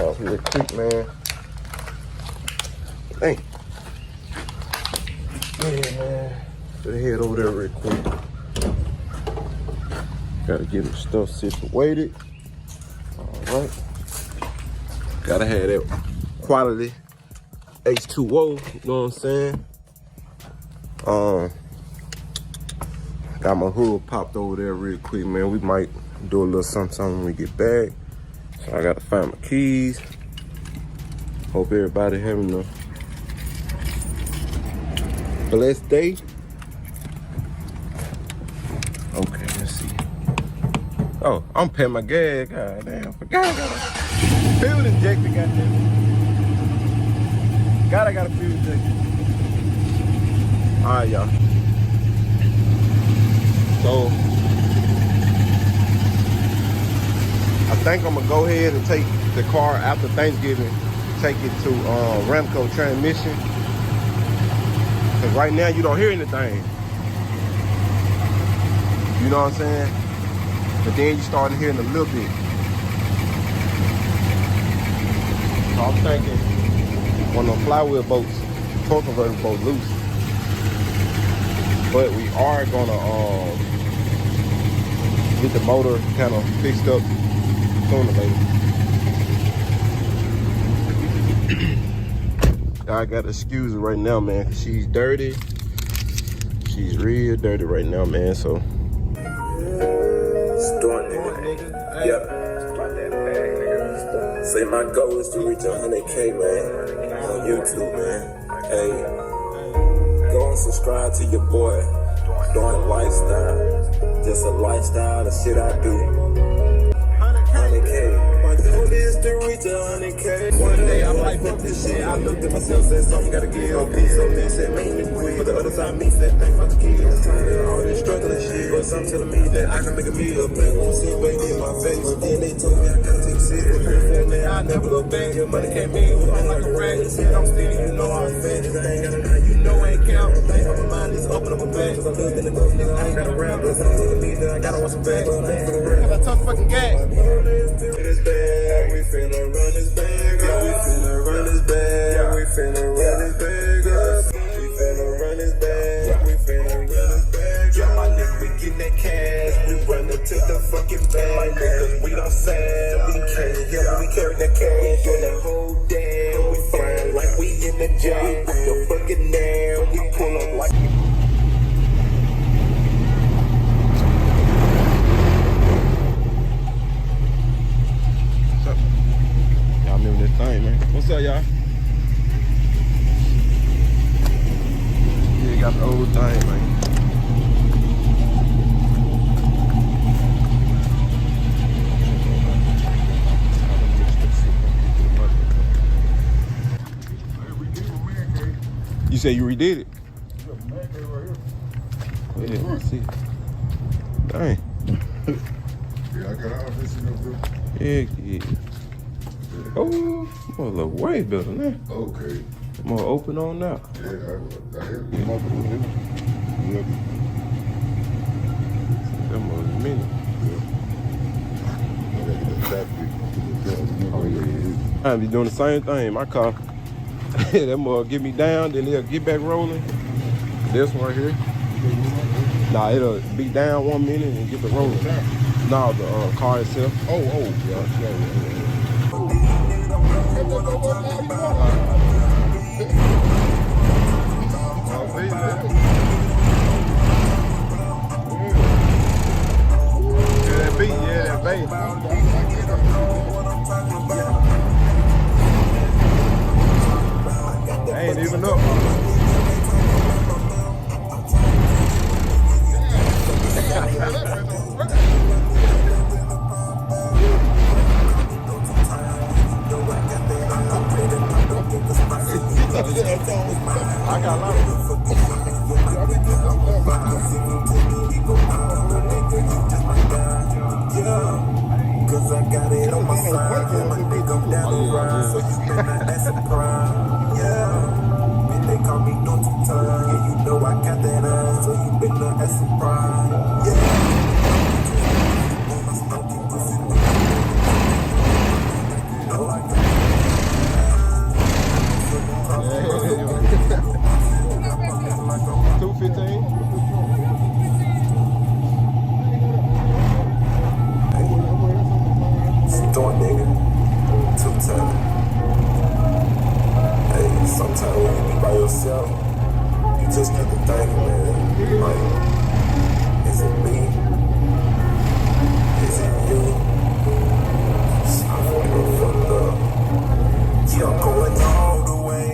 out real quick, man. Hey. Yeah, man. Better head over there real quick. Gotta get the stuff situated. All right. Gotta have that quality H2O, you know what I'm saying? Got my hood popped over there real quick, man. We might do a little something when we get back. So I gotta find my keys. Hope everybody having a blessed day. Okay, let's see. Oh, I'm paying my gas. God damn, forgot I got a fuel injector, goddamn. God, I got a fuel injector. All right, y'all. So I think I'm gonna go ahead and take the car after Thanksgiving, take it to Ramco transmission. Cause right now you don't hear anything. You know what I'm saying? But then you start hearing a little bit. So I'm thinking one of them flywheel boats, torque converter boat loose. But we are gonna get the motor kind of fixed up sooner or later. I gotta excuse her right now, man, cause she's dirty. She's real dirty right now, man. So. Yeah. Say my goal is to reach 100K, man, on YouTube, man. Hey, go and subscribe to your boy. Doing lifestyle, just a lifestyle, the shit I do. 100K. My goal is to reach 100K. One day I might fuck this shit. I looked at myself, said something gotta give. Something said make me quit. But the other side me said thank fuck the kids. All this struggle and shit. But some telling me that I can make a meal. Plant one seed baby in my face. Then they told me I gotta take shit. I never look back. Your money came in. I'm like a rag. I'm steady, you know I'm fat. You know I ain't count. Think on my mind is open up a bag. Cause I looked in the ghost, nigga. I ain't got a rap. But some telling me that I gotta watch some back. I got a tough fucking gag. We finna run this bag up. We finna run this bag. We finna run this bag up. We finna run this bag. We finna run this bag up. My nigga, we getting that cash. We running to the fucking bag. Cause we don't sad. We carry, yeah, we carry that cash. On the whole damn. We fine like we in the job. We the fucking now. We pull up like. Thing, man. What's up, y'all? Yeah, got the old thing, man. You say you redid it? Yeah, let's see. Dang. Yeah, I got all this in the room. Yeah. Oh, more a little way better now. Okay. More open on now. Yeah, I had them up in here. Yeah. That more than a minute. Oh, yeah. I be doing the same thing. My car, that more get me down, then it'll get back rolling. This one right here. Nah, it'll be down 1 minute and get the rolling. Nah, the car itself. Oh, yeah. That beat, yeah, that bass. I ain't even up. I got a lot of Cause I got it on my side, yeah, my nigga I'm down the ride, so you better ask a prime, yeah. And they call me no two time, yeah, you know I got that ass, so you better ask a prime, yeah. No, I got you doing, nigga? Two-time. Hey, sometimes when you be by yourself, you just get to thinking, man. Like, is it me? Is it you? I feel fucked up. Yeah, I'm going all the way.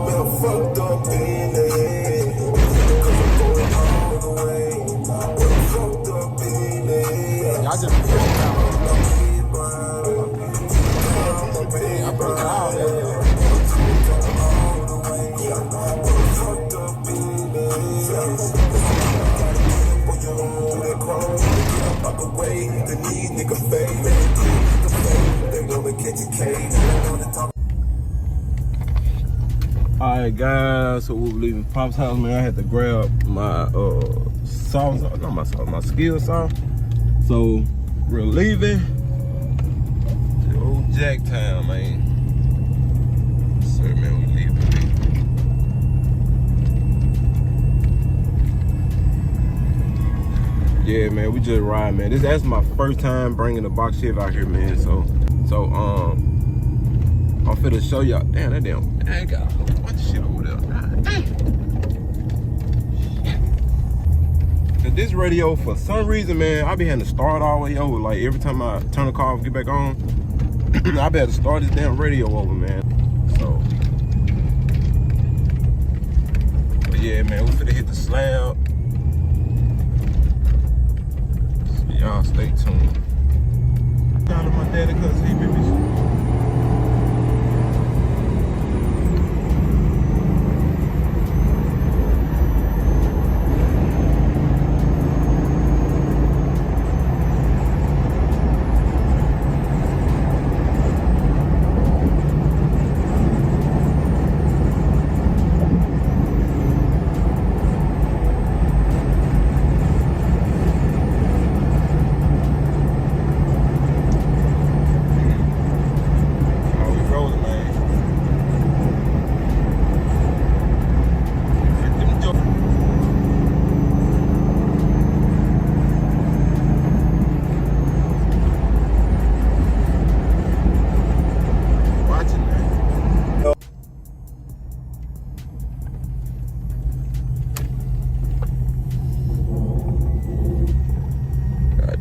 Been fucked up in the head. Cause I'm going all the way. Been fucked up in the head. Y'all just be I broke it out there. Alright guys, so we're leaving Pop's house, man. I had to grab my sauce, not my sauce, my skill saw. So we're leaving to old Jacktown, man. Sir, man, we leaving. Yeah, man, we just ride, man. That's my first time bringing a box Chevy out here, man. So I'm finna show y'all. Damn, that damn, I got a bunch of shit over there. God damn. And this radio, for some reason, man, I be having to start all the way over. Like every time I turn the car off, get back on, I be having to start this damn radio over, man. So, but yeah, man, we finna hit the slab. So y'all stay tuned. Down to my daddy, cause he made me.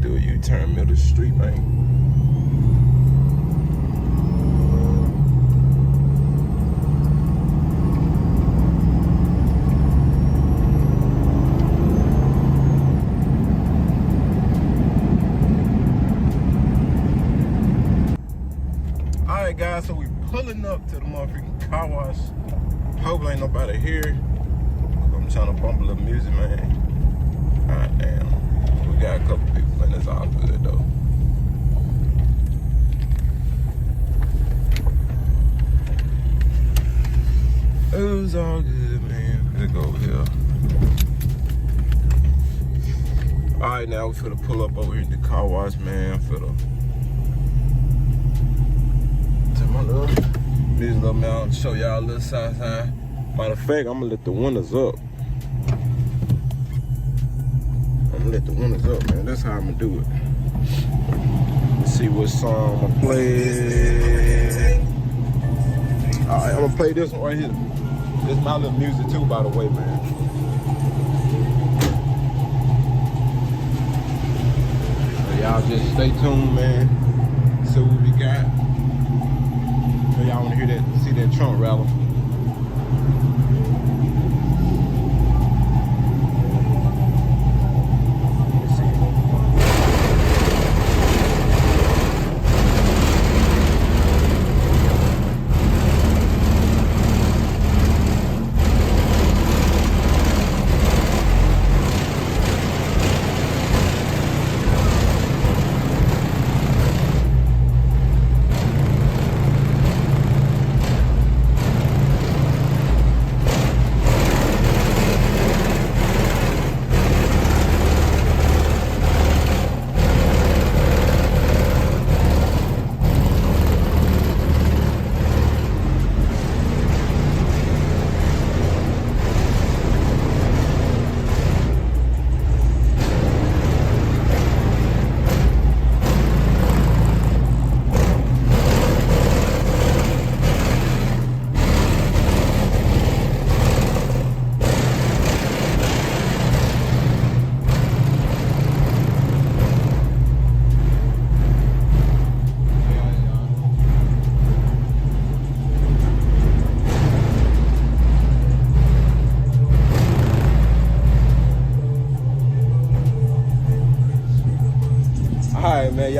Do a U-turn middle of the street, man. Alright guys, so we pulling up to the motherfucking car wash. Hopefully ain't nobody here. I'm trying to bump a little music, man. God damn. We got a couple people, and it's all good though. It was all good, man. Let's go over here. Alright, now we finna pull up over here at the car wash, man. Finna take my little music up, man. Show y'all a little side. Matter of fact, I'm gonna let the windows up. Let the windows up, man. That's how I'm gonna do it. Let's see what song I'm gonna play. Alright, I'm gonna play this one right here. This is my little music too, by the way, man. So y'all just stay tuned, man. See what we got. So y'all wanna hear that, see that trunk rattle.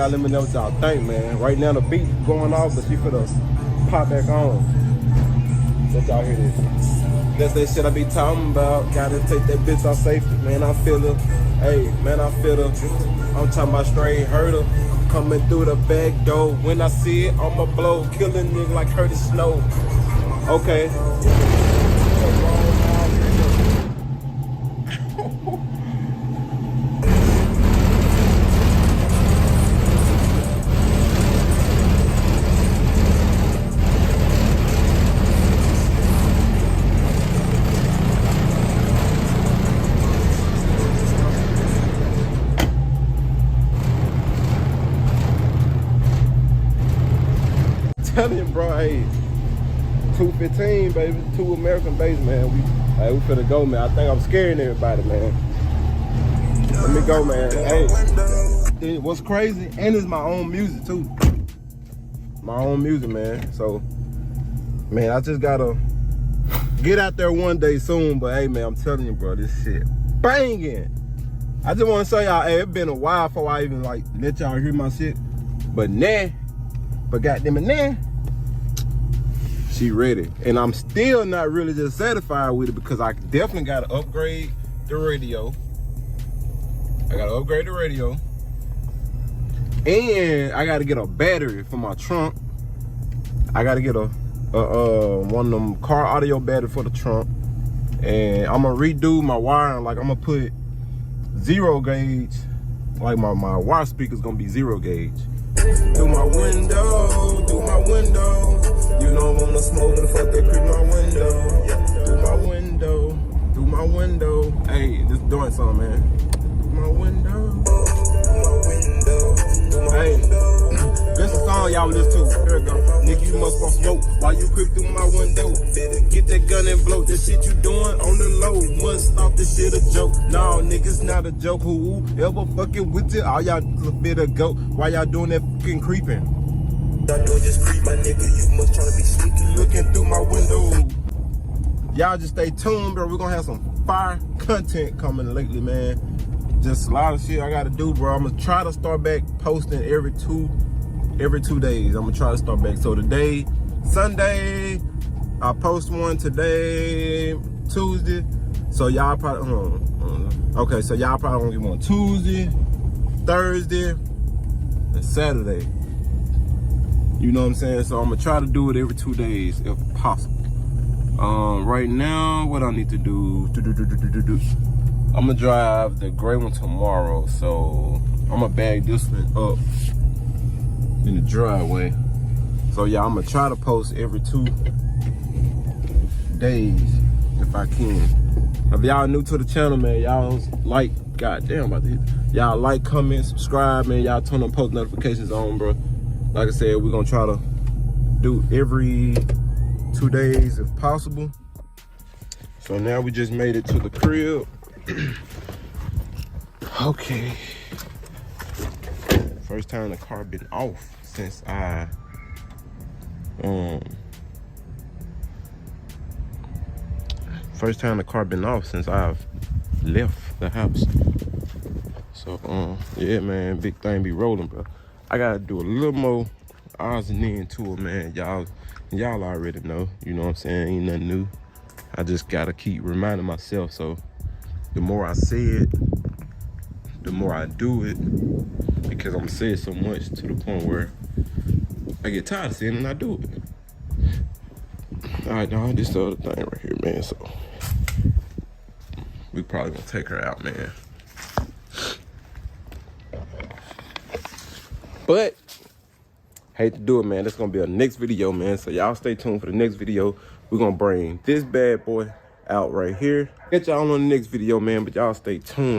y'all let me know what y'all think, man. Right now the beat going off, but she finna pop back on. Let y'all hear this. That's that shit I be talking about. Gotta take that bitch off safety, man. I feel her. Hey, man, I feel her. I'm talking about straight hurdle. Coming through the back door. When I see it, I'ma blow. Killing nigga like Curtis Snow. Okay. Telling you, bro, hey, 215, baby, 2 American base, man. We finna go, man. I think I'm scaring everybody, man. Let me go, man. Hey, what's crazy? And it's my own music too. My own music, man. So, man, I just gotta get out there one day soon. But hey, man, I'm telling you, bro, this shit banging. I just want to show y'all, hey, it's been a while before I even like let y'all hear my shit. But goddamn it, nah, she ready. And I'm still not really just satisfied with it because I definitely gotta upgrade the radio. I gotta upgrade the radio. And I gotta get a battery for my trunk. I gotta get a one of them car audio battery for the trunk. And I'm gonna redo my wiring. Like I'm gonna put 0 gauge. Like my wire speaker's gonna be 0 gauge. Through my window. You know I wanna smoke and fuck that creep my window. Yeah. Through my window. Hey, this doing something, man. Through my window. Hey, this is a song y'all listen to. Here we go. Nigga, you must want smoke while you creep through my window. Get that gun and blow. This shit you doing on the low. Must stop this shit a joke. No, niggas not a joke. Who ever fucking with it? All y'all a bit of goat. Why y'all doing that fucking creeping? I don't just creep, my nigga. You must tryna be sneaky. Looking through my window. Y'all just stay tuned, bro. We're gonna have some fire content coming lately, man. Just a lot of shit I gotta do, bro. I'm gonna try to start back posting every two days. I'm gonna try to start back. So today, Sunday, I post one today, Tuesday. So y'all probably, okay, so y'all probably gonna get one Tuesday, Thursday, and Saturday. You know what I'm saying? So I'm gonna try to do it every 2 days if possible. Right now, what I need to do, I'm gonna drive the gray one tomorrow. So I'm gonna bag this one up in the driveway. So yeah, I'm gonna try to post every 2 days if I can. If y'all new to the channel, man, y'all like, goddamn, about to hit. Y'all like, comment, subscribe, man. Y'all turn on post notifications on, bro. Like I said, we're gonna try to do every 2 days if possible. So now we just made it to the crib. Okay. First time the car been off since I I've left the house. So yeah, man, big thing be rolling, bro. I gotta do a little more odds and ends to it, man. Y'all already know, you know what I'm saying? Ain't nothing new. I just gotta keep reminding myself. So the more I say it, the more I do it, because I'm saying so much to the point where I get tired of saying it and I do it. All right, now this the other thing right here, man. So we probably gonna take her out, man. But hate to do it, man. That's gonna be a next video, man. So y'all stay tuned for the next video. We're gonna bring this bad boy out right here. Get y'all on the next video, man. But y'all stay tuned.